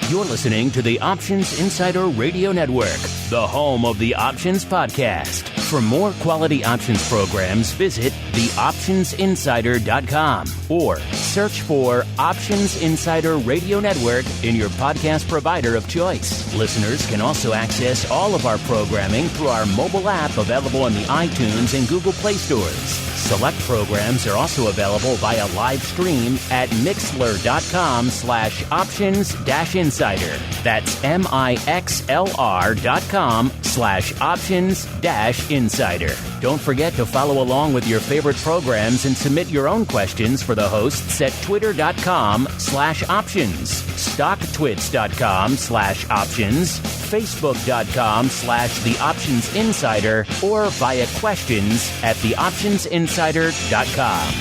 You're listening to the Options Insider Radio Network, the home of the Options Podcast. For more quality options programs, visit theoptionsinsider.com or search for Options Insider Radio Network in your podcast provider of choice. Listeners can also access all of our programming through our mobile app available in the iTunes and Google Play stores. Select programs are also available via live stream at mixlr.com/options-insider. That's mixlr.com/options-insider. Don't forget to follow along with your favorite programs and submit your own questions for the hosts at twitter.com/options, stocktwits.com/options, facebook.com/theoptionsinsider, or via questions at theoptionsinsider.com.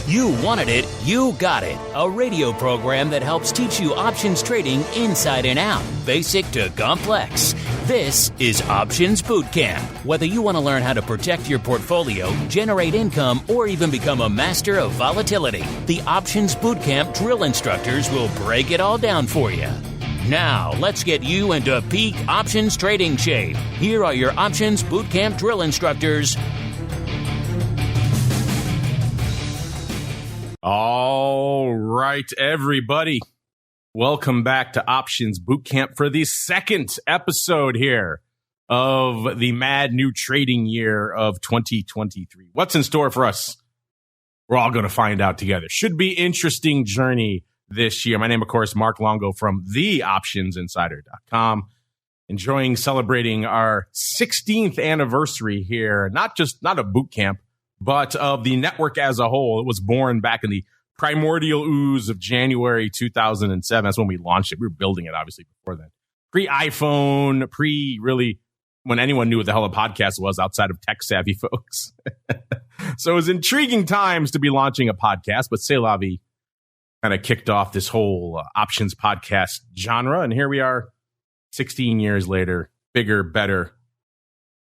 You wanted it, you got it. A radio program that helps teach you options trading inside and out, basic to complex. This is Options Bootcamp. Whether you want to learn how to protect your portfolio, generate income, or even become a master of volatility, the Options Bootcamp drill instructors will break it all down for you. Now, let's get you into peak options trading shape. Here are your Options Bootcamp drill instructors. All right, everybody. Welcome back to Options Bootcamp for the second episode here of the mad new trading year of 2023. What's in store for us? We're all going to find out together. Should be interesting journey this year. My name, of course, Mark Longo from theoptionsinsider.com. Enjoying celebrating our 16th anniversary here, not a boot camp, but of the network as a whole. It was born back in the primordial ooze of January 2007. That's when we launched it. We were building it, obviously, before then. Pre-iPhone, really when anyone knew what the hell a podcast was outside of tech-savvy folks. So it was intriguing times to be launching a podcast, but C'est La Vie kind of kicked off this whole options podcast genre. And here we are 16 years later, bigger, better,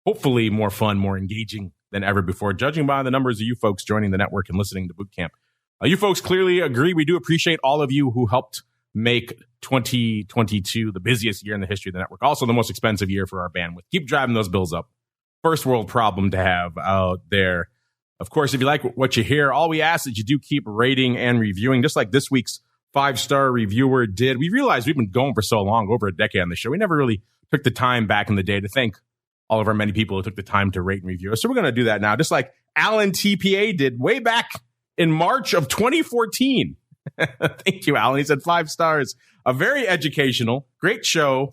hopefully more fun, more engaging than ever before, judging by the numbers of you folks joining the network and listening to Bootcamp. You folks clearly agree. We do appreciate all of you who helped make 2022 the busiest year in the history of the network. Also the most expensive year for our bandwidth. Keep driving those bills up. First world problem to have out there. Of course, if you like what you hear, all we ask is you do keep rating and reviewing, just like this week's 5-star reviewer did. We realized we've been going for so long, over a decade on the show. We never really took the time back in the day to thank all of our many people who took the time to rate and review us. So we're going to do that now, just like Alan TPA did way back in March of 2014. Thank you, Alan. He said 5 stars. A very educational, great show,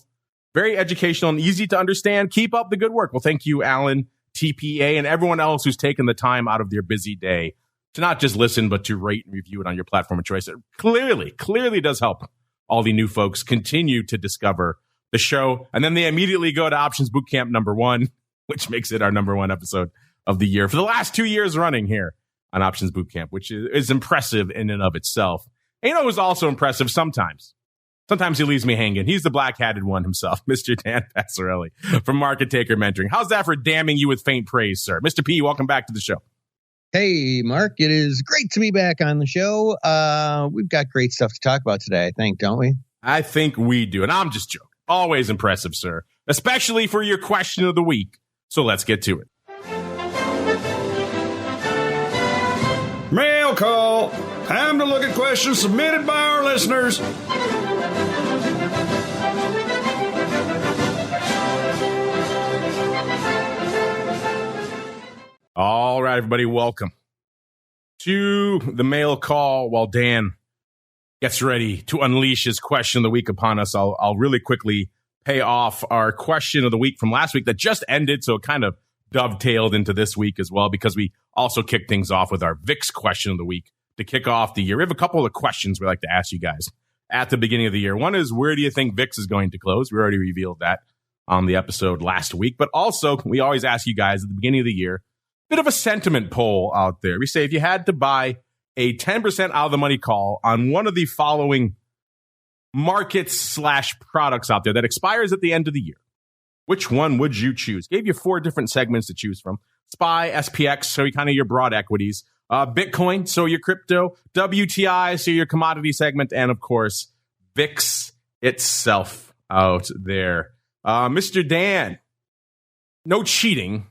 very educational and easy to understand. Keep up the good work. Well, thank you, Alan TPA, and everyone else who's taken the time out of their busy day to not just listen, but to rate and review it on your platform of choice. It clearly does help all the new folks continue to discover the show, and then they immediately go to Options Bootcamp #1, which makes it our #1 episode of the year for the last 2 years running here on Options Bootcamp, which is impressive in and of itself. And you know who's also impressive sometimes? Sometimes he leaves me hanging. He's the black-hatted one himself, Mr. Dan Passarelli from Market Taker Mentoring. How's that for damning you with faint praise, sir? Mr. P, welcome back to the show. Hey, Mark. It is great to be back on the show. We've got great stuff to talk about today, I think, don't we? I think we do, and I'm just joking. Always impressive, sir, especially for your question of the week. So let's get to it. Mail call. Time to look at questions submitted by our listeners. All right, everybody, welcome to the mail call while Dan gets ready to unleash his question of the week upon us. I'll really quickly pay off our question of the week from last week that just ended, so it kind of dovetailed into this week as well, because we also kicked things off with our VIX question of the week to kick off the year. We have a couple of questions we like to ask you guys at the beginning of the year. One is, where do you think VIX is going to close? We already revealed that on the episode last week, but also we always ask you guys at the beginning of the year, a bit of a sentiment poll out there. We say, if you had to buy a 10% out of the money call on one of the following markets/products out there that expires at the end of the year, which one would you choose? Gave you 4 different segments to choose from. SPY, SPX, so kind of your broad equities. Bitcoin, so your crypto. WTI, so your commodity segment. And, of course, VIX itself out there. Mr. Dan, no cheating.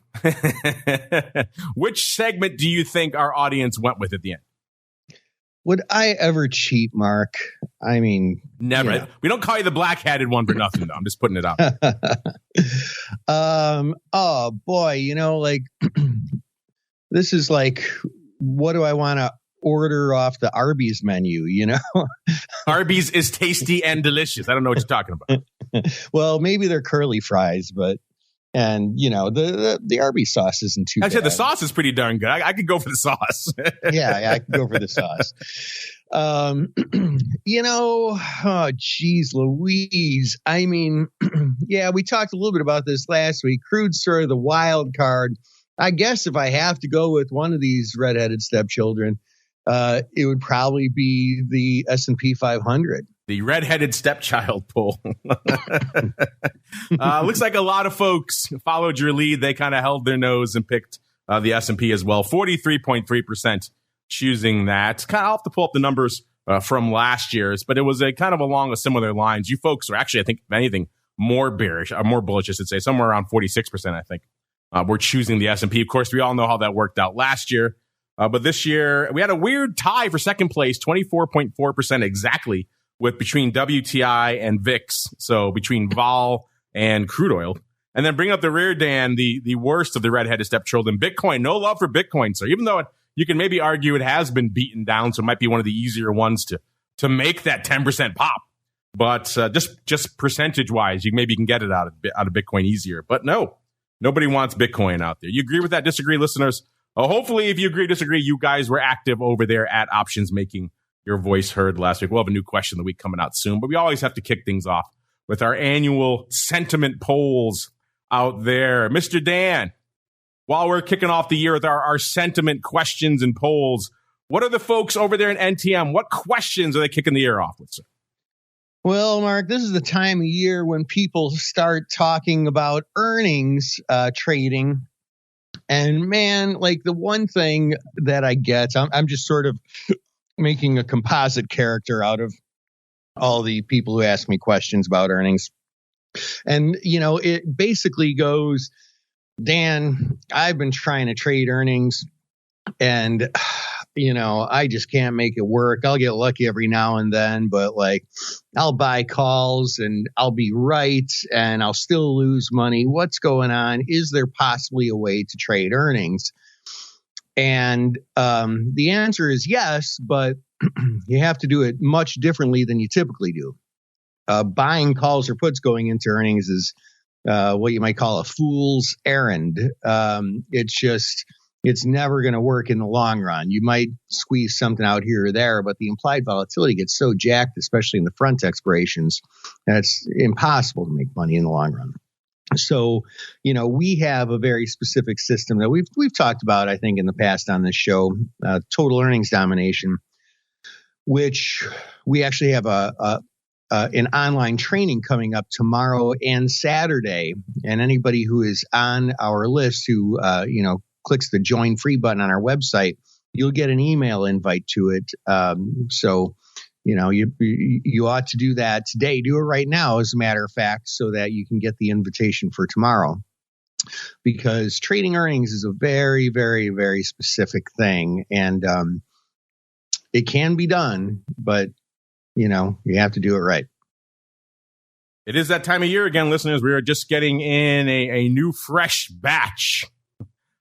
Which segment do you think our audience went with at the end? Would I ever cheat, Mark? I mean, never. You know. We don't call you the black-hatted one for nothing, though. I'm just putting it out. Oh boy, like this is like, what do I want to order off the Arby's menu? Arby's is tasty and delicious. I don't know what you're talking about. Well, maybe they're curly fries, and the Arby's sauce isn't too bad. Actually, the sauce is pretty darn good. I could go for the sauce. yeah, I could go for the sauce. Oh, geez Louise. I mean, yeah, we talked a little bit about this last week. Crude's sort of the wild card. I guess if I have to go with one of these redheaded stepchildren, it would probably be the S&P 500. The redheaded stepchild poll. Looks like a lot of folks followed your lead. They kind of held their nose and picked the S&P as well. 43.3% choosing that. Kind of have to pull up the numbers from last year's, but it was a kind of along a similar lines. You folks are actually, I think, if anything, more bearish, or more bullish, I should say, somewhere around 46%, I think. We're choosing the S&P. Of course, we all know how that worked out last year. But this year, we had a weird tie for second place, 24.4% exactly, with between WTI and VIX, so between vol and crude oil. And then bring up the rear, Dan, the worst of the redheaded stepchildren, Bitcoin. No love for Bitcoin, sir. Even though you can maybe argue it has been beaten down, so it might be one of the easier ones to make that 10% pop. But just percentage-wise, you can get it out of Bitcoin easier. But no, nobody wants Bitcoin out there. You agree with that? Disagree, listeners? Hopefully, if you agree, disagree, you guys were active over there at Options, making your voice heard last week. We'll have a new question of the week coming out soon, but we always have to kick things off with our annual sentiment polls out there. Mr. Dan, while we're kicking off the year with our sentiment questions and polls, what are the folks over there in NTM? What questions are they kicking the year off with, sir? Well, Mark, this is the time of year when people start talking about earnings trading. And man, like the one thing that I get, I'm just sort of making a composite character out of all the people who ask me questions about earnings. And, it basically goes, Dan, I've been trying to trade earnings and, I just can't make it work. I'll get lucky every now and then, but I'll buy calls and I'll be right and I'll still lose money. What's going on? Is there possibly a way to trade earnings? And the answer is yes, but you have to do it much differently than you typically do. Buying calls or puts going into earnings is what you might call a fool's errand. It's never going to work in the long run. You might squeeze something out here or there, but the implied volatility gets so jacked, especially in the front expirations, that it's impossible to make money in the long run. So, we have a very specific system that we've talked about, I think, in the past on this show, total earnings domination, which we actually have an online training coming up tomorrow and Saturday. And anybody who is on our list who, clicks the join free button on our website, you'll get an email invite to it. So, you ought to do that today. Do it right now, as a matter of fact, so that you can get the invitation for tomorrow. Because trading earnings is a very, very, very specific thing. And it can be done, but, you have to do it right. It is that time of year again, listeners. We are just getting in a new, fresh batch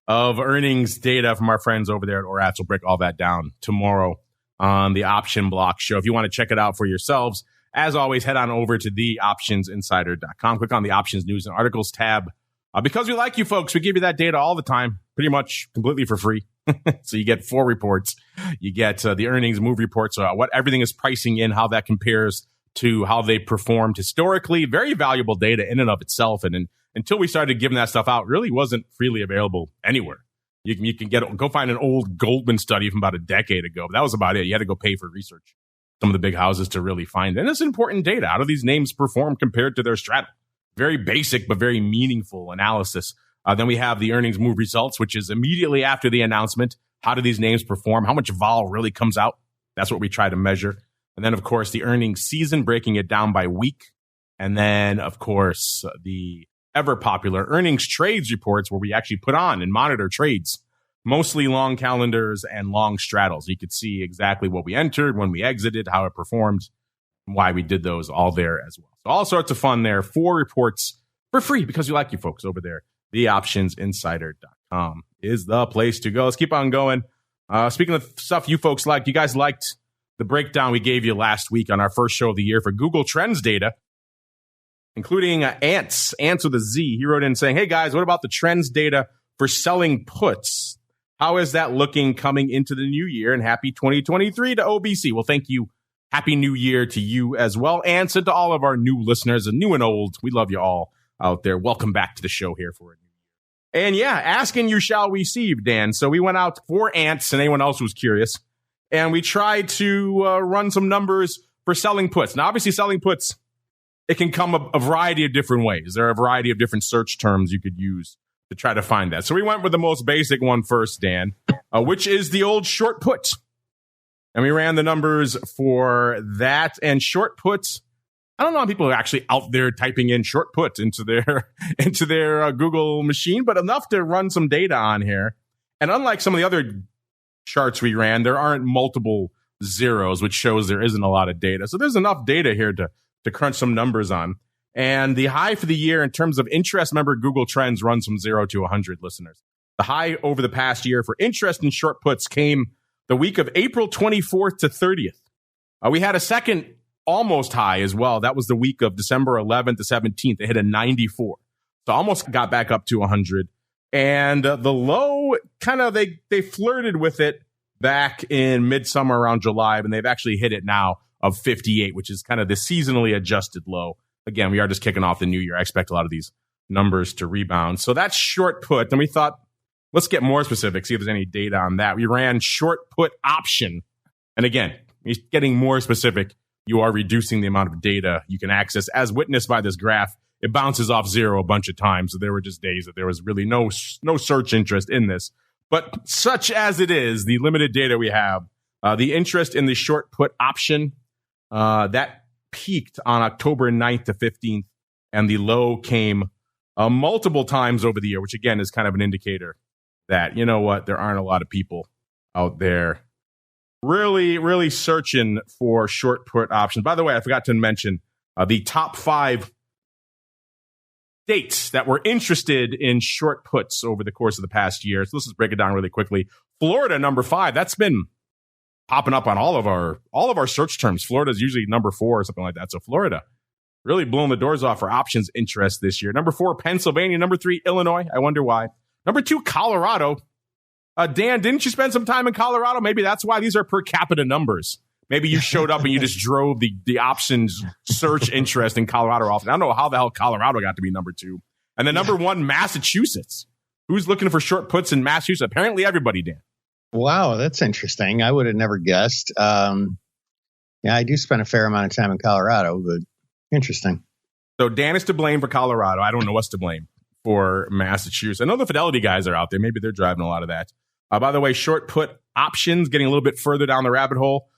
of earnings data from our friends over there at Oratz. We'll break all that down tomorrow on the Option Block Show. If you want to check it out for yourselves, as always, head on over to theoptionsinsider.com. Click on the Options News and Articles tab. Because we like you folks, we give you that data all the time, pretty much completely for free. So you get 4 reports. You get the earnings move reports, what everything is pricing in, how that compares to how they performed historically. Very valuable data in and of itself. And until we started giving that stuff out, really wasn't freely available anywhere. You can go find an old Goldman study from about a decade ago. But that was about it. You had to go pay for research, some of the big houses, to really find it. And it's important data. How do these names perform compared to their strata? Very basic, but very meaningful analysis. Then we have the earnings move results, which is immediately after the announcement. How do these names perform? How much vol really comes out? That's what we try to measure. And then, of course, the earnings season, breaking it down by week. And then, of course, the ever popular earnings trades reports, where we actually put on and monitor trades, mostly long calendars and long straddles. You could see exactly what we entered, when we exited, how it performed, and why we did those all there as well. So all sorts of fun there. 4 reports for free because we like you folks over there. TheOptionsInsider.com is the place to go. Let's keep on going. Speaking of stuff you folks liked, you guys liked the breakdown we gave you last week on our first show of the year for Google Trends data, including Ants with a Z. He wrote in saying, hey guys, what about the trends data for selling puts? How is that looking coming into the new year? And happy 2023 to OBC. Well, thank you. Happy New Year to you as well. And to all of our new listeners, and new and old. We love you all out there. Welcome back to the show here for a new year. And yeah, asking you shall receive, Dan. So we went out for Ants and anyone else who was curious. And we tried to run some numbers for selling puts. Now, obviously, selling puts, it can come a variety of different ways. There are a variety of different search terms you could use to try to find that. So we went with the most basic one first, Dan, which is the old short put. And we ran the numbers for that. And short puts, I don't know how people are actually out there typing in short put into their Google machine, but enough to run some data on here. And unlike some of the other charts we ran, there aren't multiple zeros, which shows there isn't a lot of data. So there's enough data here to crunch some numbers on. And the high for the year in terms of interest, remember Google Trends runs from 0 to 100 listeners. The high over the past year for interest in short puts came the week of April 24th to 30th. We had a second almost high as well. That was the week of December 11th to 17th. It hit a 94. So almost got back up to 100. And the low, kind of, they flirted with it back in midsummer around July, and they've actually hit it now of 58, which is kind of the seasonally adjusted low. Again, we are just kicking off the new year. I expect a lot of these numbers to rebound. So that's short put. Then we thought, let's get more specific, see if there's any data on that. We ran short put option. And again, getting more specific, you are reducing the amount of data you can access, as witnessed by this graph. It bounces off 0 a bunch of times. So there were just days that there was really no search interest in this. But such as it is, the limited data we have, the interest in the short put option, that peaked on October 9th to 15th, and the low came multiple times over the year, which again is kind of an indicator that, you know what, there aren't a lot of people out there really, really searching for short put options. By the way, I forgot to mention the top 5 states that were interested in short puts over the course of the past year. So let's just break it down really quickly. Florida, number 5, that's been popping up on all of our search terms. Florida is usually number 4 or something like that. So Florida really blowing the doors off for options interest this year. Number 4, Pennsylvania. Number 3, Illinois. I wonder why. Number 2, Colorado. Dan, didn't you spend some time in Colorado? Maybe that's why these are per capita numbers. Maybe you showed up and you just drove the options search interest in Colorado off. I don't know how the hell Colorado got to be number 2. And then number 1, Massachusetts. Who's looking for short puts in Massachusetts? Apparently everybody, Dan. Wow, that's interesting. I would have never guessed. Yeah, I do spend a fair amount of time in Colorado, but interesting. So Dan is to blame for Colorado. I don't know what's to blame for Massachusetts. I know the Fidelity guys are out there. Maybe they're driving a lot of that. By the way, short put options, getting a little bit further down the rabbit hole.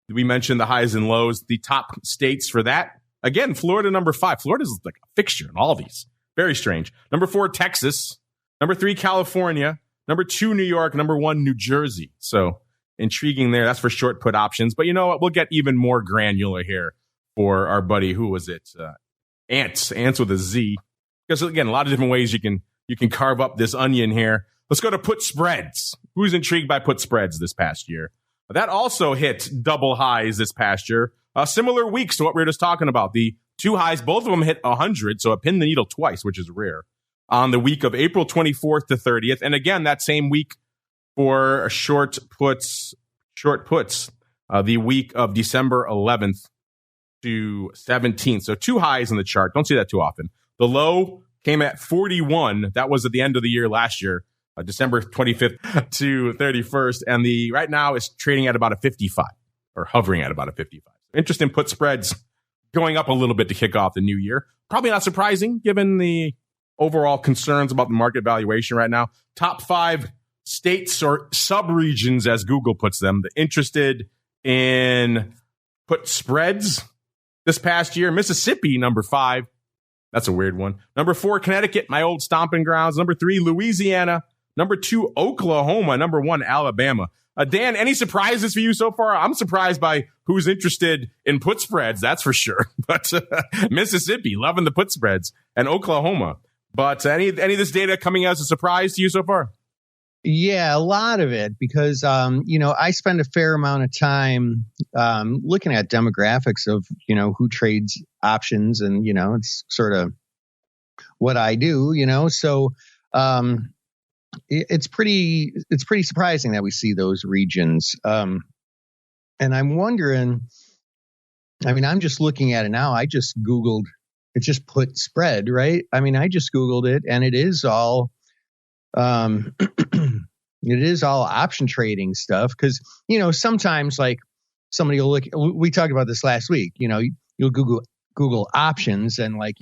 We mentioned the highs and lows. The top states for that, again, Florida, number 5. Florida's like a fixture in all these. Very strange. Number 4, Texas. Number 3, California. Number 2, New York. Number 1, New Jersey. So intriguing there. That's for short put options. But you know what? We'll get even more granular here for our buddy. Who was it? Ants with a Z. Because again, a lot of different ways you can carve up this onion here. Let's go to put spreads. Who's intrigued by put spreads this past year? That also hit double highs this past year. Similar weeks to what we were just talking about. The 2 highs, both of them hit 100, so it pinned the needle twice, which is rare, on the week of April 24th to 30th. And again, that same week for short puts, the week of December 11th to 17th. So 2 highs in the chart. Don't see that too often. The low came at 41. That was at the end of the year last year, December 25th to 31st. And the right now is trading at about a 55, or hovering at about a 55. Interest in put spreads going up a little bit to kick off the new year. Probably not surprising given the overall concerns about the market valuation right now. Top 5 states or sub-regions, as Google puts them, interested in put spreads this past year. Mississippi, number 5. That's a weird one. Number 4, Connecticut, my old stomping grounds. Number 3, Louisiana. Number 2, Oklahoma. Number 1, Alabama. Dan, any surprises for you so far? I'm surprised by who's interested in put spreads, that's for sure. But Mississippi, loving the put spreads, and Oklahoma. But any of this data coming as a surprise to you so far? Yeah, a lot of it, because, I spend a fair amount of time looking at demographics of, who trades options, and, it's sort of what I do, so it's pretty surprising that we see those regions. And I'm wondering, I'm just looking at it now. I just Googled, it just put spread, right? I just Googled it, and it is all, option trading stuff. Cause, sometimes like somebody will look, we talked about this last week, you'll Google options, and like,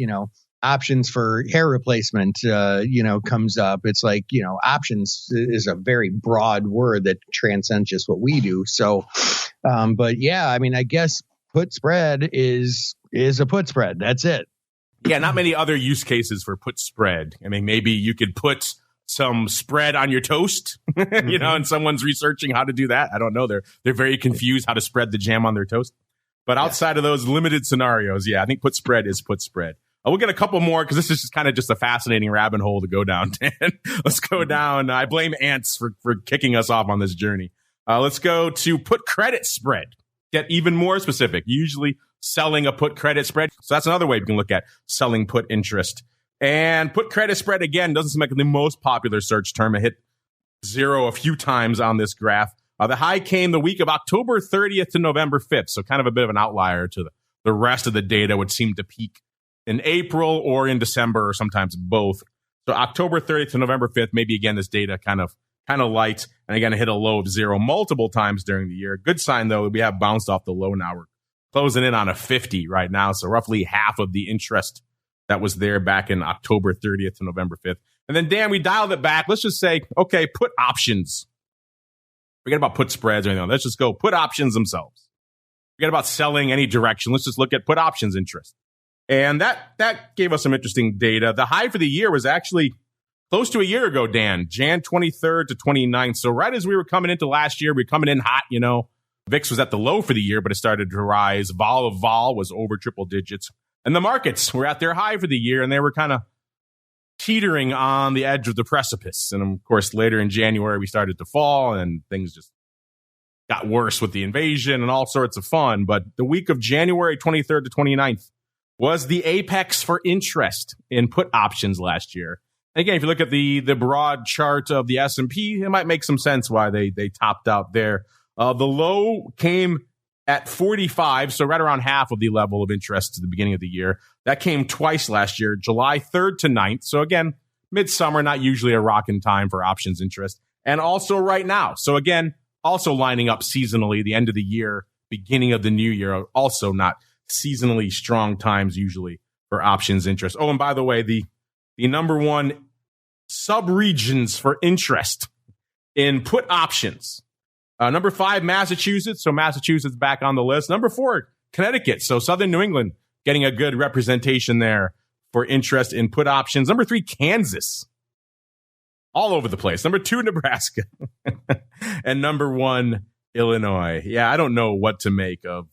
options for hair replacement, comes up. It's like, options is a very broad word that transcends just what we do. So, but yeah, I guess put spread is a put spread. That's it. Yeah, not many other use cases for put spread. Maybe you could put some spread on your toast, and someone's researching how to do that. I don't know. They're very confused how to spread the jam on their toast. But outside of those limited scenarios, yeah, I think put spread is put spread. We'll get a couple more because this is just kind of just a fascinating rabbit hole to go down, Dan. Let's go down. I blame ants for kicking us off on this journey. Let's go to put credit spread. Get even more specific. Usually selling a put credit spread. So that's another way we can look at selling put interest. And put credit spread, again, doesn't seem like the most popular search term. It hit 0 a few times on this graph. The high came the week of October 30th to November 5th. So kind of a bit of an outlier to the rest of the data, would seem to peak in April or in December, or sometimes both. So October 30th to November 5th, maybe again, this data kind of light. And again, it hit a low of 0 multiple times during the year. Good sign, though, we have bounced off the low now. We're closing in on a 50 right now. So roughly half of the interest that was there back in October 30th to November 5th. And then, Dan, we dialed it back. Let's just say, okay, put options. Forget about put spreads or anything. Let's just go put options themselves. Forget about selling any direction. Let's just look at put options interest. And that gave us some interesting data. The high for the year was actually close to a year ago, Dan, Jan 23rd to 29th. So right as we were coming into last year, we were coming in hot, VIX was at the low for the year, but it started to rise. Vol of vol was over triple digits. And the markets were at their high for the year, and they were kind of teetering on the edge of the precipice. And of course, later in January, we started to fall, and things just got worse with the invasion and all sorts of fun. But the week of January 23rd to 29th was the apex for interest in put options last year. And again, if you look at the broad chart of the S&P, it might make some sense why they topped out there. The low came at 45, so right around half of the level of interest at the beginning of the year. That came twice last year, July 3rd to 9th. So again, midsummer, not usually a rocking time for options interest. And also right now. So again, also lining up seasonally, the end of the year, beginning of the new year, also not seasonally strong times usually for options interest. Oh, and by the way, the number one sub-regions for interest in put options. Number 5, Massachusetts. So Massachusetts back on the list. Number 4, Connecticut. So Southern New England getting a good representation there for interest in put options. Number 3, Kansas. All over the place. Number 2, Nebraska. And number 1, Illinois. Yeah, I don't know what to make of.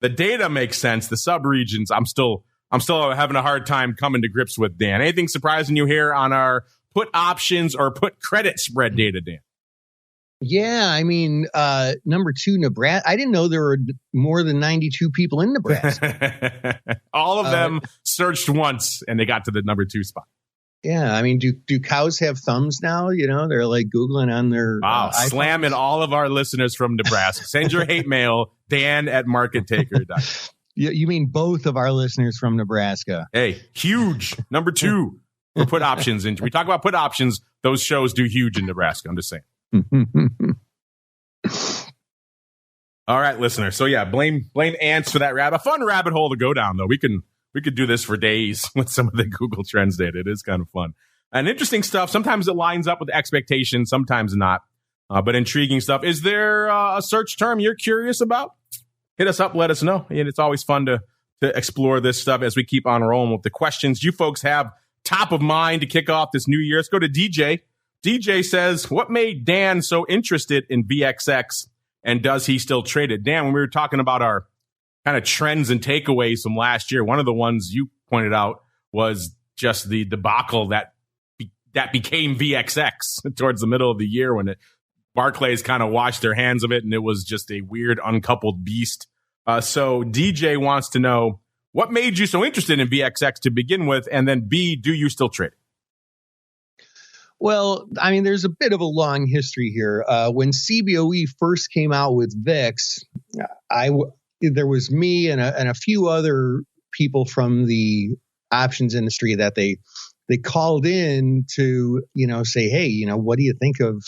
The data makes sense. The sub-regions, I'm still having a hard time coming to grips with, Dan. Anything surprising you here on our put options or put credit spread data, Dan? Yeah, number 2, Nebraska. I didn't know there were more than 92 people in Nebraska. All of them searched once, and they got to the number 2 spot. Yeah, do cows have thumbs now? They're like Googling on their Wow, slamming all of our listeners from Nebraska. Send your hate mail, Dan@markettaker.com. You mean both of our listeners from Nebraska? Hey, huge. Number 2 for put options. We talk about put options. Those shows do huge in Nebraska. I'm just saying. All right, listener. So yeah, blame ants for that a fun rabbit hole to go down, though. We could do this for days with some of the Google Trends data. It is kind of fun and interesting stuff. Sometimes it lines up with expectations, sometimes not. But intriguing stuff. Is there a search term you're curious about? Hit us up, let us know. And it's always fun to explore this stuff as we keep on rolling with the questions you folks have top of mind to kick off this new year. Let's go to DJ. DJ says, what made Dan so interested in VXX, and does he still trade it? Dan, when we were talking about our kind of trends and takeaways from last year, one of the ones you pointed out was just the debacle that became VXX towards the middle of the year when Barclays kind of washed their hands of it, and it was just a weird, uncoupled beast. So DJ wants to know, what made you so interested in VXX to begin with? And then B, do you still trade it? Well, I mean, there's a bit of a long history here. When CBOE first came out with VIX, there was me and a few other people from the options industry that they called in to, say, hey, what do you think of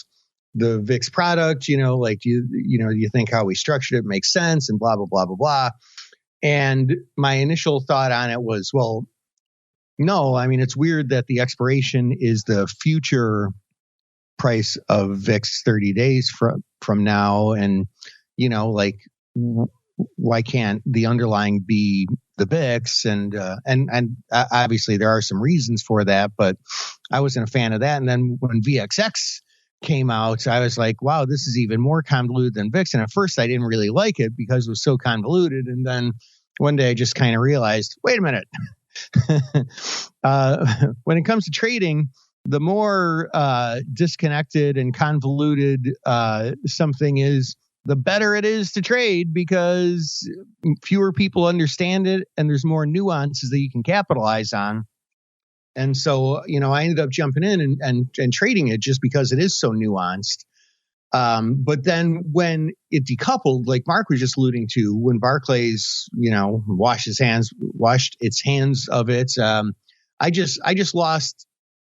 the VIX product? Do you think how we structured it makes sense, and blah, blah, blah, blah, blah. And my initial thought on it was, well, no, I mean, it's weird that the expiration is the future price of VIX 30 days from now. And, why can't the underlying be the VIX? And obviously there are some reasons for that, but I wasn't a fan of that. And then when VXX came out, I was like, wow, this is even more convoluted than VIX. And at first I didn't really like it because it was so convoluted. And then one day I just kind of realized, wait a minute. When it comes to trading, the more disconnected and convoluted something is, the better it is to trade, because fewer people understand it and there's more nuances that you can capitalize on. And so, I ended up jumping in and trading it just because it is so nuanced. But then when it decoupled, like Mark was just alluding to, when Barclays, washed its hands of it, I just lost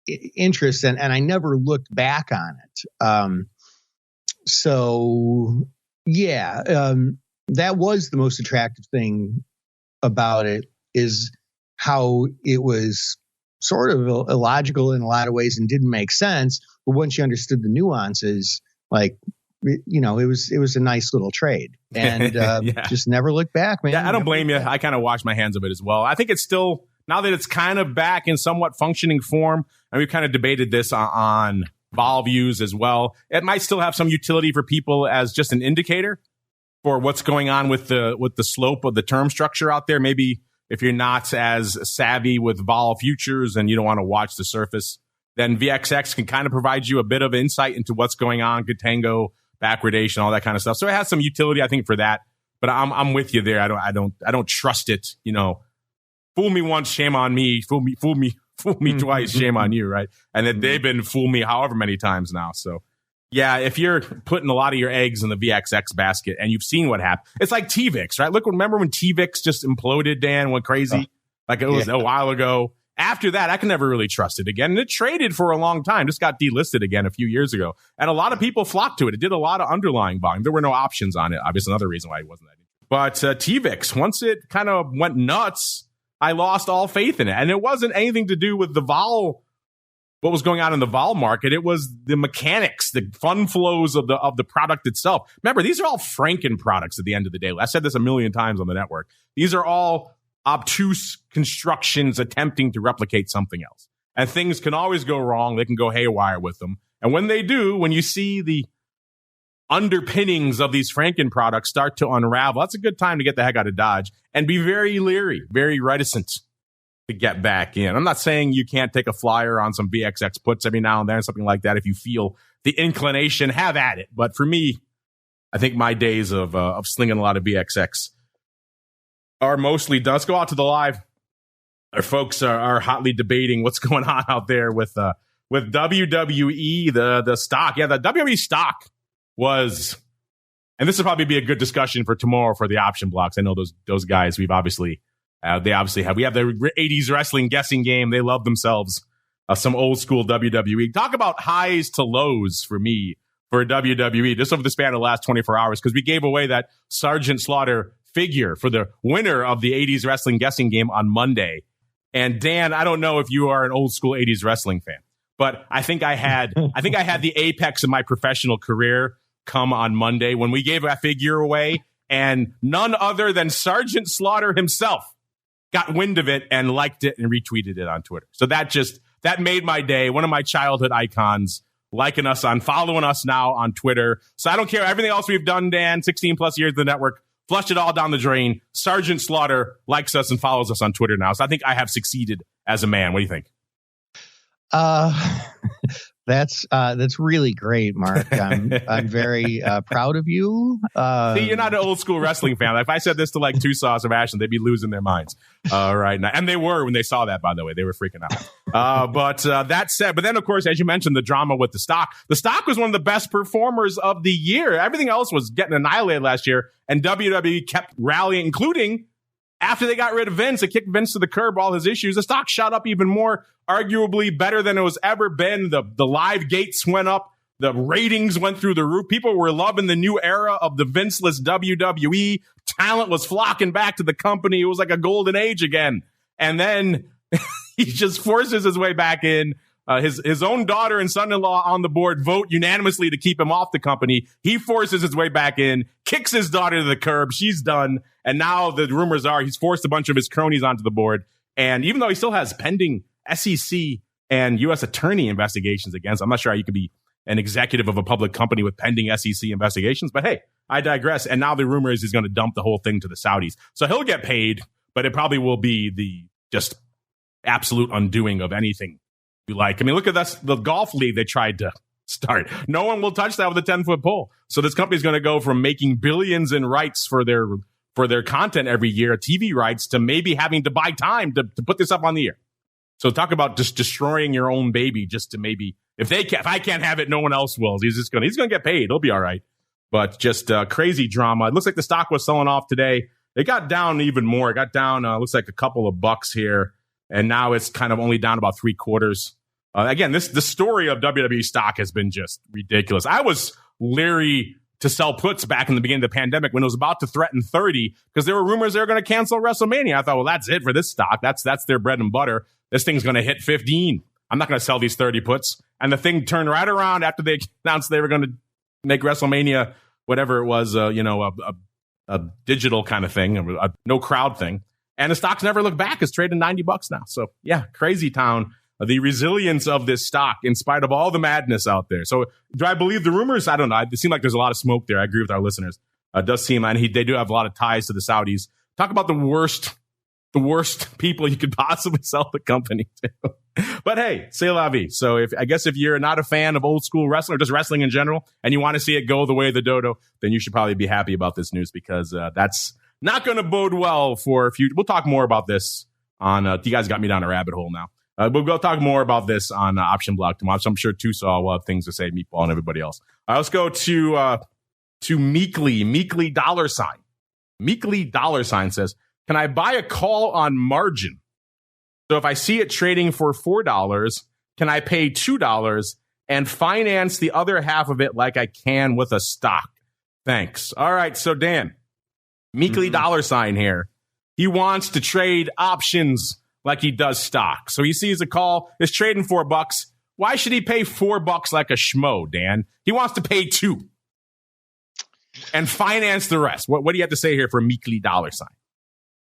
interest and I never looked back on it. That was the most attractive thing about it, is how it was sort of illogical in a lot of ways and didn't make sense. But once you understood the nuances, it was a nice little trade, and just never looked back, man. Yeah, I don't blame you. I kind of washed my hands of it as well. I think it's still, now that it's kind of back in somewhat functioning form, and we've kind of debated this on vol views as well, it might still have some utility for people as just an indicator for what's going on with the slope of the term structure out there. Maybe if you're not as savvy with vol futures and you don't want to watch the surface, then VXX can kind of provide you a bit of insight into what's going on, contango, backwardation, all that kind of stuff. So it has some utility, I think, for that. But I'm with you there. I don't trust it. Fool me once, shame on me. Fool me twice, shame on you, right? And then they've been fool me however many times now. So yeah, if you're putting a lot of your eggs in the VXX basket and you've seen what happened, it's like TVIX, right? Remember when TVIX just imploded, Dan, went crazy? Like it was a while ago. After that, I can never really trust it again. And it traded for a long time, just got delisted again a few years ago. And a lot of people flocked to it. It did a lot of underlying volume. There were no options on it. Obviously, another reason why it wasn't that interesting. But TVIX, once it kind of went nuts, I lost all faith in it. And it wasn't anything to do with the vol, what was going on in the vol market. It was the mechanics, the fund flows of the product itself. Remember, these are all Franken products at the end of the day. I said this a million times on the network. These are all obtuse constructions attempting to replicate something else. And things can always go wrong. They can go haywire with them. And when they do, when you see the underpinnings of these Franken products start to unravel, that's a good time to get the heck out of Dodge and be very leery, very reticent to get back in. I'm not saying you can't take a flyer on some VXX puts every now and then, something like that. If you feel the inclination, have at it. But for me, I think my days of slinging a lot of VXX are mostly done. Let's go out to the live. Our folks are hotly debating what's going on out there with WWE, the stock. Yeah, the WWE stock was, and this will probably be a good discussion for tomorrow for the option blocks. I know those guys, we have the 80s wrestling guessing game. They love themselves some old school WWE. Talk about highs to lows for me for WWE just over the span of the last 24 hours because we gave away that Sergeant Slaughter figure for the winner of the 80s wrestling guessing game on Monday. And Dan, I don't know if you are an old school 80s wrestling fan, but I think I had the apex of my professional career come on Monday when we gave that figure away, and none other than Sergeant Slaughter himself got wind of it and liked it and retweeted it on Twitter. So that made my day. One of my childhood icons following us now on Twitter. So I don't care everything else we've done, Dan, 16 plus years of the network, flushed it all down the drain. Sergeant Slaughter likes us and follows us on Twitter now. So I think I have succeeded as a man. What do you think? That's really great, Mark. I'm very proud of you. See, you're not an old school wrestling fan. If I said this to like Two Sauce or Ashland, they'd be losing their minds right now. And they were when they saw that, by the way. They were freaking out. But that said, but then, of course, as you mentioned, the drama with the stock. The stock was one of the best performers of the year. Everything else was getting annihilated last year. And WWE kept rallying, including after they got rid of Vince, they kicked Vince to the curb, all his issues. The stock shot up even more, arguably better than it was ever been. The live gates went up. The ratings went through the roof. People were loving the new era of the Vinceless WWE. Talent was flocking back to the company. It was like a golden age again. And then he just forces his way back in. His own daughter and son-in-law on the board vote unanimously to keep him off the company. He forces his way back in, kicks his daughter to the curb. She's done. And now the rumors are he's forced a bunch of his cronies onto the board. And even though he still has pending SEC and U.S. attorney investigations against, I'm not sure how you could be an executive of a public company with pending SEC investigations. But hey, I digress. And now the rumor is he's going to dump the whole thing to the Saudis. So he'll get paid, but it probably will be the just absolute undoing of anything you like. I mean, look at this, the golf league they tried to start. No one will touch that with a 10-foot pole. So this company's going to go from making billions in rights for their content every year, TV rights, to maybe having to buy time to put this up on the air. So talk about just destroying your own baby just to maybe, if I can't have it, no one else will. He's going to get paid. He'll be all right. But just crazy drama. It looks like the stock was selling off today. It got down even more. It got down, looks like a couple of bucks here. And now it's kind of only down about 3/4. Again, the story of WWE stock has been just ridiculous. I was leery to sell puts back in the beginning of the pandemic when it was about to threaten 30 because there were rumors they were going to cancel WrestleMania. I thought, well, that's it for this stock. That's their bread and butter. This thing's going to hit 15. I'm not going to sell these 30 puts. And the thing turned right around after they announced they were going to make WrestleMania, whatever it was, a digital kind of thing, a no crowd thing. And the stock's never looked back. It's trading $90 now. So yeah, crazy town. The resilience of this stock in spite of all the madness out there. So do I believe the rumors? I don't know. It seems like there's a lot of smoke there. I agree with our listeners. It does seem, and they do have a lot of ties to the Saudis. Talk about the worst people you could possibly sell the company to. But hey, c'est la vie. So if you're not a fan of old school wrestling or just wrestling in general, and you want to see it go the way of the dodo, then you should probably be happy about this news because that's not going to bode well for future. We'll talk more about this on. You guys got me down a rabbit hole now. We'll talk more about this on Option Block tomorrow. So I'm sure Tusaw will have things to say, Meatball and everybody else. Let's go to Meekly $. Meekly $. Says, can I buy a call on margin? So if I see it trading for $4, can I pay $2 and finance the other half of it like I can with a stock? Thanks. All right. So Dan, Meekly $. Here. He wants to trade options like he does stock. So he sees a call, it's trading $4. Why should he pay $4 like a schmo, Dan? He wants to pay $2 and finance the rest. What do you have to say here for Meekly $?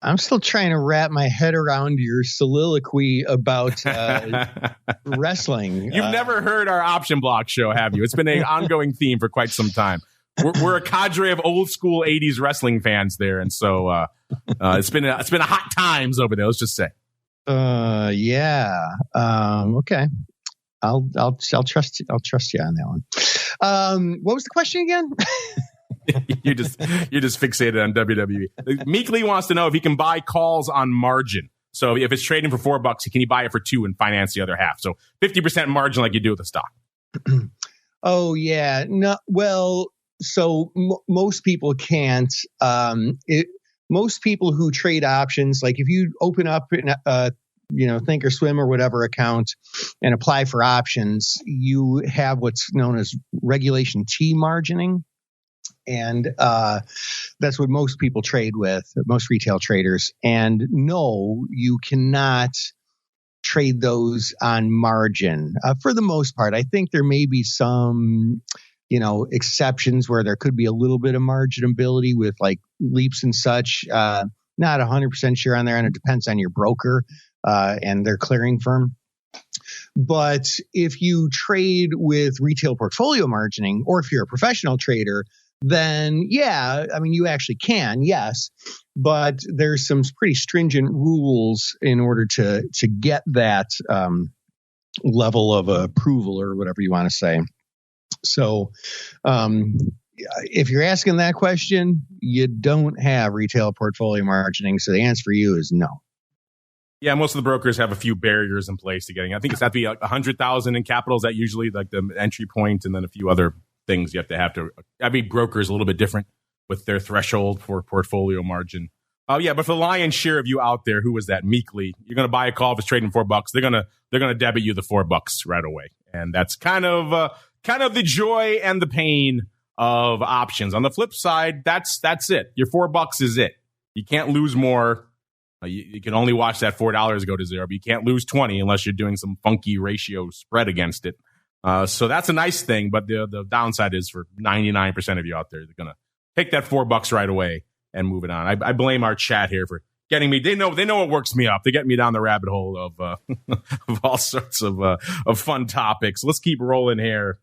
I'm still trying to wrap my head around your soliloquy about wrestling. You've never heard our Option Block show, have you? It's been an ongoing theme for quite some time. We're a cadre of old school 80s wrestling fans there. And so it's been a hot times over there, let's just say. Yeah. Okay. I'll trust you. I'll trust you on that one. What was the question again? You're just fixated on WWE. Meekly wants to know if he can buy calls on margin. So if it's trading for $4, can he buy it for $2 and finance the other half? So 50% margin like you do with a stock. Oh yeah. No. Well, so most people can't. Most people who trade options, like if you open up Thinkorswim or whatever account and apply for options, you have what's known as regulation T margining. And that's what most people trade with, most retail traders. And no, you cannot trade those on margin for the most part. I think there may be some, exceptions where there could be a little bit of marginability with like leaps and such. Not 100% sure on there, and it depends on your broker and their clearing firm. But if you trade with retail portfolio margining, or if you're a professional trader, then you actually can, yes, but there's some pretty stringent rules in order to get that level of approval or whatever you want to say. So if you're asking that question, you don't have retail portfolio margining. So the answer for you is no. Yeah, most of the brokers have a few barriers in place to getting. I think it's have to be like 100,000 in capital. Is that usually like the entry point, and then a few other things you have to. Every broker is a little bit different with their threshold for portfolio margin. Oh yeah, but for the lion's share of you out there, who was that meekly? You're going to buy a call if it's trading $4. They're gonna debit you the $4 right away, and that's kind of the joy and the pain of options. On the flip side, that's it. Your $4 is it. You can't lose more. You can only watch that $4 go to zero, but you can't lose 20 unless you're doing some funky ratio spread against it. So that's a nice thing, but the downside is for 99% of you out there, they're going to take that $4 right away and move it on. I blame our chat here for getting me. They know what works me up. They get me down the rabbit hole of all sorts of fun topics. Let's keep rolling here.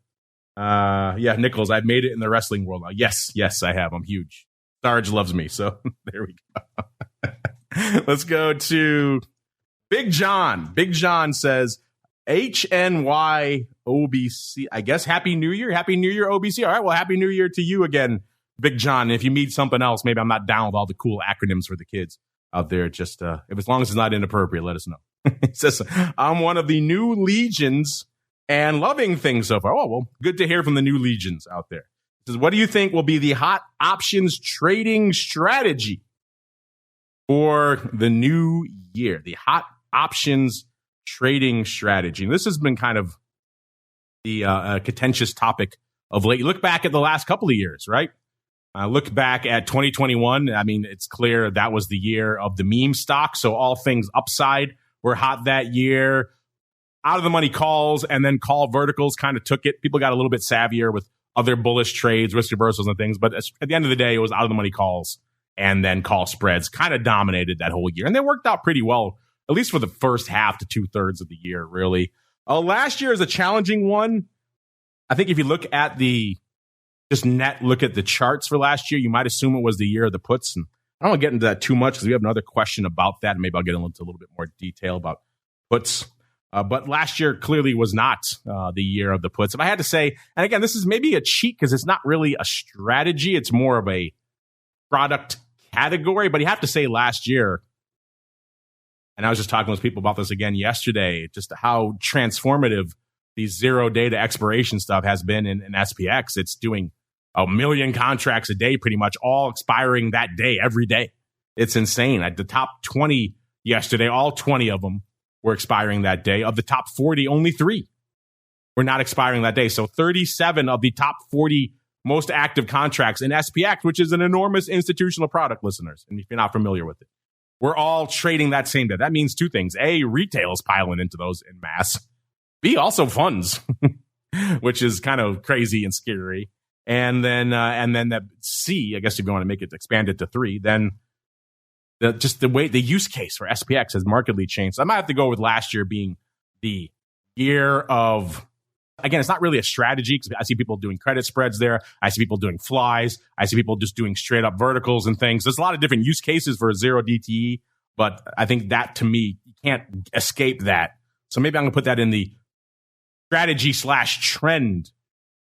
Nichols, I've made it in the wrestling world. Yes, I have. I'm huge. Sarge loves me. So there we go. Let's go to Big John. Big John says, HNY OBC. I guess Happy New Year. Happy New Year, OBC. All right. Well, Happy New Year to you again, Big John. If you need something else, maybe I'm not down with all the cool acronyms for the kids out there. Just if as long as it's not inappropriate, let us know. He says, I'm one of the new legions and loving things so far. Oh, well, good to hear from the new legions out there. He says, what do you think will be the hot options trading strategy for the new year? The hot options trading strategy. And this has been kind of the contentious topic of late. You look back at the last couple of years, right? Look back at 2021. I mean, it's clear that was the year of the meme stock. So all things upside were hot that year. Out of the money calls and then call verticals kind of took it. People got a little bit savvier with other bullish trades, risk reversals and things. But at the end of the day, it was out of the money calls and then call spreads kind of dominated that whole year. And they worked out pretty well, at least for the first half to 2/3 of the year, really. Last year is a challenging one. I think if you look at look at the charts for last year, you might assume it was the year of the puts. And I don't want to get into that too much because we have another question about that. And maybe I'll get into a little bit more detail about puts. But last year clearly was not the year of the puts. If I had to say, and again, this is maybe a cheat because it's not really a strategy. It's more of a product category. But you have to say last year, and I was just talking with people about this again yesterday, just how transformative the zero data expiration stuff has been in SPX. It's doing 1 million contracts a day, pretty much all expiring that day, every day. It's insane. At the top 20 yesterday, all 20 of them were expiring that day. Of the top 40, only 3 were not expiring that day. So 37 of the top 40 most active contracts in SPX, which is an enormous institutional product, listeners. And if you're not familiar with it, we're all trading that same day. That means 2 things. A, retail is piling into those in mass. B, also funds, which is kind of crazy and scary. And then that C, I guess if you want to make it expand it to 3, then the use case for SPX has markedly changed. So I might have to go with last year being the year of, again, it's not really a strategy because I see people doing credit spreads there. I see people doing flies. I see people just doing straight up verticals and things. There's a lot of different use cases for zero DTE, but I think that to me, you can't escape that. So maybe I'm going to put that in the strategy/trend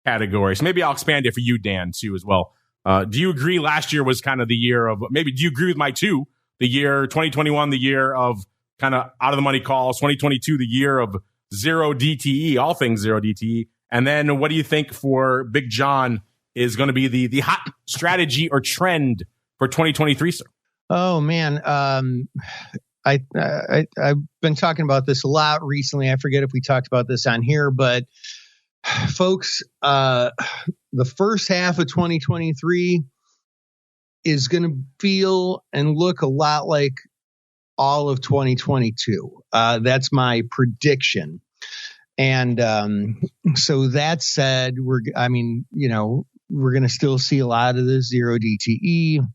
category. So maybe I'll expand it for you, Dan, too, as well. Do you agree last year was kind of the year of, maybe do you agree with my 2? The year 2021, the year of kind of out of the money calls, 2022, the year of zero DTE, all things zero DTE. And then what do you think for Big John is going to be the hot strategy or trend for 2023, sir? Oh, man. I've been talking about this a lot recently. I forget if we talked about this on here, but folks, the first half of 2023 is going to feel and look a lot like all of 2022. That's my prediction. And so that said, we're going to still see a lot of the zero DTE.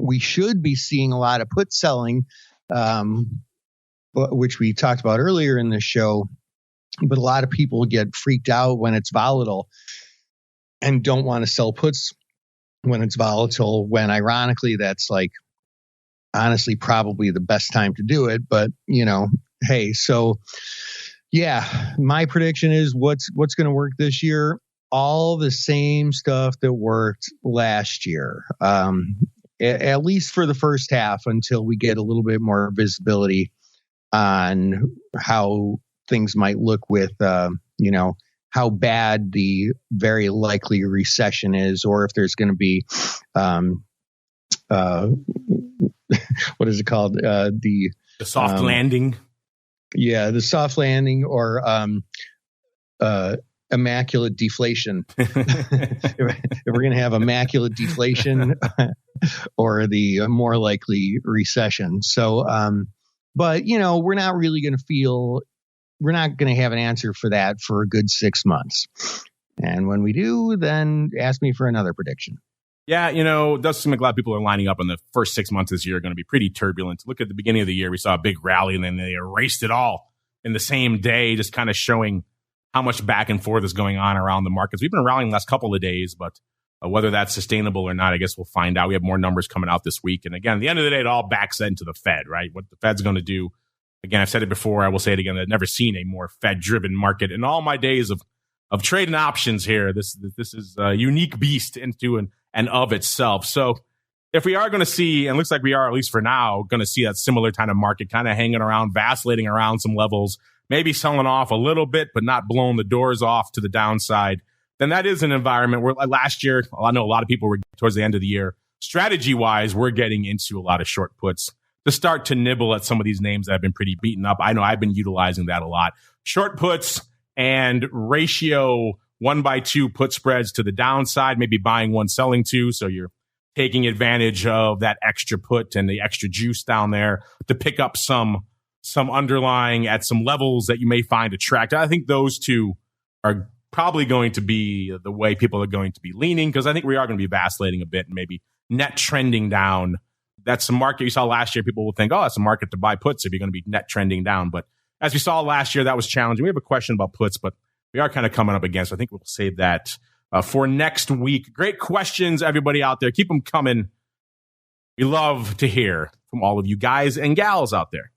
We should be seeing a lot of put selling, which we talked about earlier in the show. But a lot of people get freaked out when it's volatile and don't want to sell puts when it's volatile, when ironically that's like honestly probably the best time to do it. But, hey, so yeah, my prediction is what's going to work this year. All the same stuff that worked last year, at least for the first half, until we get a little bit more visibility on how things might look with, how bad the very likely recession is, or if there's going to be, what is it called? The soft landing. Yeah, the soft landing, or immaculate deflation. if we're going to have immaculate deflation or the more likely recession. So, but, we're not really going to we're not going to have an answer for that for a good 6 months. And when we do, then ask me for another prediction. Yeah, it does seem like a lot of people are lining up on the first 6 months this year are going to be pretty turbulent. Look at the beginning of the year, we saw a big rally and then they erased it all in the same day, just kind of showing how much back and forth is going on around the markets. We've been rallying the last couple of days, but whether that's sustainable or not, I guess we'll find out. We have more numbers coming out this week. And again, at the end of the day, it all backs into the Fed, right? What the Fed's going to do. Again, I've said it before. I will say it again. I've never seen a more Fed-driven market in all my days of trading options here. This is a unique beast into and of itself. So if we are going to see, and it looks like we are, at least for now, going to see that similar kind of market kind of hanging around, vacillating around some levels, maybe selling off a little bit, but not blowing the doors off to the downside, then that is an environment where last year, I know a lot of people were towards the end of the year, strategy-wise, we're getting into a lot of short puts to start to nibble at some of these names that have been pretty beaten up. I know I've been utilizing that a lot. Short puts and ratio 1x2 put spreads to the downside, maybe buying one, selling two. So you're taking advantage of that extra put and the extra juice down there to pick up some underlying at some levels that you may find attractive. I think those two are probably going to be the way people are going to be leaning, because I think we are going to be vacillating a bit and maybe net trending down. That's a market you saw last year. People will think, oh, that's a market to buy puts if you're going to be net trending down. But as we saw last year, that was challenging. We have a question about puts, but we are kind of coming up against. I think we'll save that for next week. Great questions, everybody out there. Keep them coming. We love to hear from all of you guys and gals out there.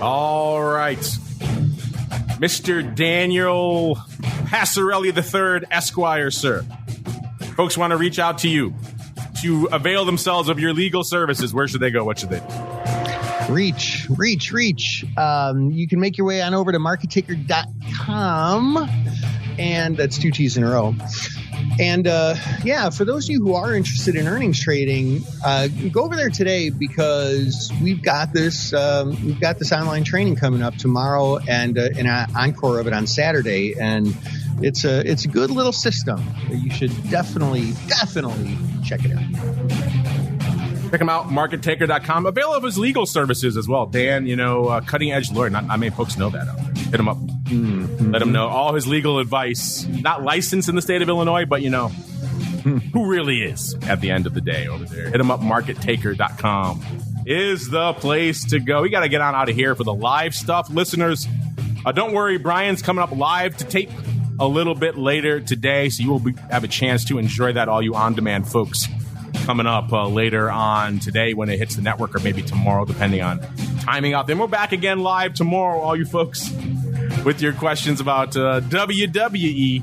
All right. Mr. Daniel Passarelli III, Esquire, sir. Folks want to reach out to you to avail themselves of your legal services. Where should they go? What should they do? Reach. You can make your way on over to markettaker.com, and that's 2 T's in a row. And for those of you who are interested in earnings trading, go over there today, because we've got this online training coming up tomorrow and an encore of it on Saturday, and it's a good little system. You should definitely check it out. Check him out, markettaker.com. Avail of his legal services as well. Dan, cutting edge lawyer. Not many folks know that out there. Hit him up. Mm-hmm. Let him know all his legal advice. Not licensed in the state of Illinois, but who really is at the end of the day over there. Hit him up, markettaker.com is the place to go. We got to get on out of here for the live stuff. Listeners, don't worry, Brian's coming up live to tape a little bit later today, so you will have a chance to enjoy that, all you on-demand folks, coming up later on today when it hits the network, or maybe tomorrow, depending on timing out there. We're back again live tomorrow, all you folks, with your questions about WWE.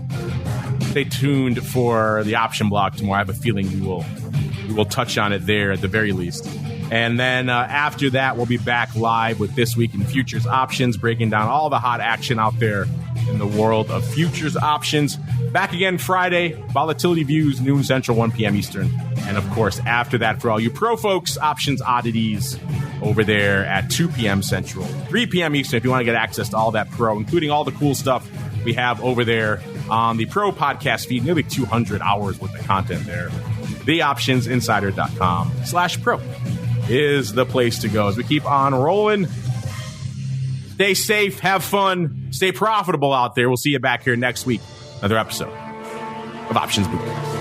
Stay tuned for the option block tomorrow. I have a feeling we will touch on it there at the very least. And then after that, we'll be back live with This Week in Futures Options, breaking down all the hot action out there in the world of futures options. Back again Friday, Volatility Views, noon Central, 1 p.m. Eastern. And of course, after that, for all you pro folks, Options Oddities over there at 2 p.m. Central, 3 p.m. Eastern, if you want to get access to all that pro, including all the cool stuff we have over there on the pro podcast feed, nearly 200 hours worth of content there. TheOptionsInsider.com/pro is the place to go as we keep on rolling. Stay safe, have fun, stay profitable out there. We'll see you back here next week. Another episode of Options Boot Camp.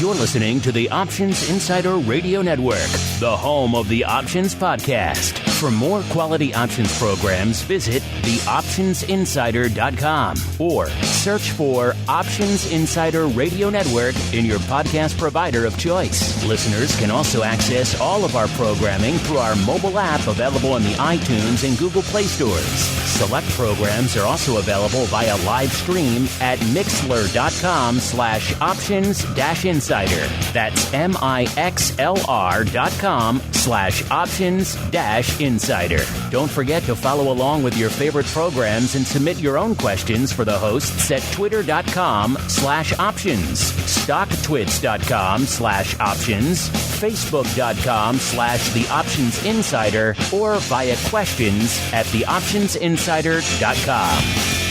You're listening to the Options Insider Radio Network, the home of the Options Podcast. For more quality options programs, visit theoptionsinsider.com or search for Options Insider Radio Network in your podcast provider of choice. Listeners can also access all of our programming through our mobile app available in the iTunes and Google Play stores. Select programs are also available via live stream at mixlr.com/options-insider. That's mixlr.com/options-insider. Don't forget to follow along with your favorite programs and submit your own questions for the hosts at twitter.com/options, stocktwits.com/options, facebook.com/theoptionsinsider, or via questions at theoptionsinsider.com.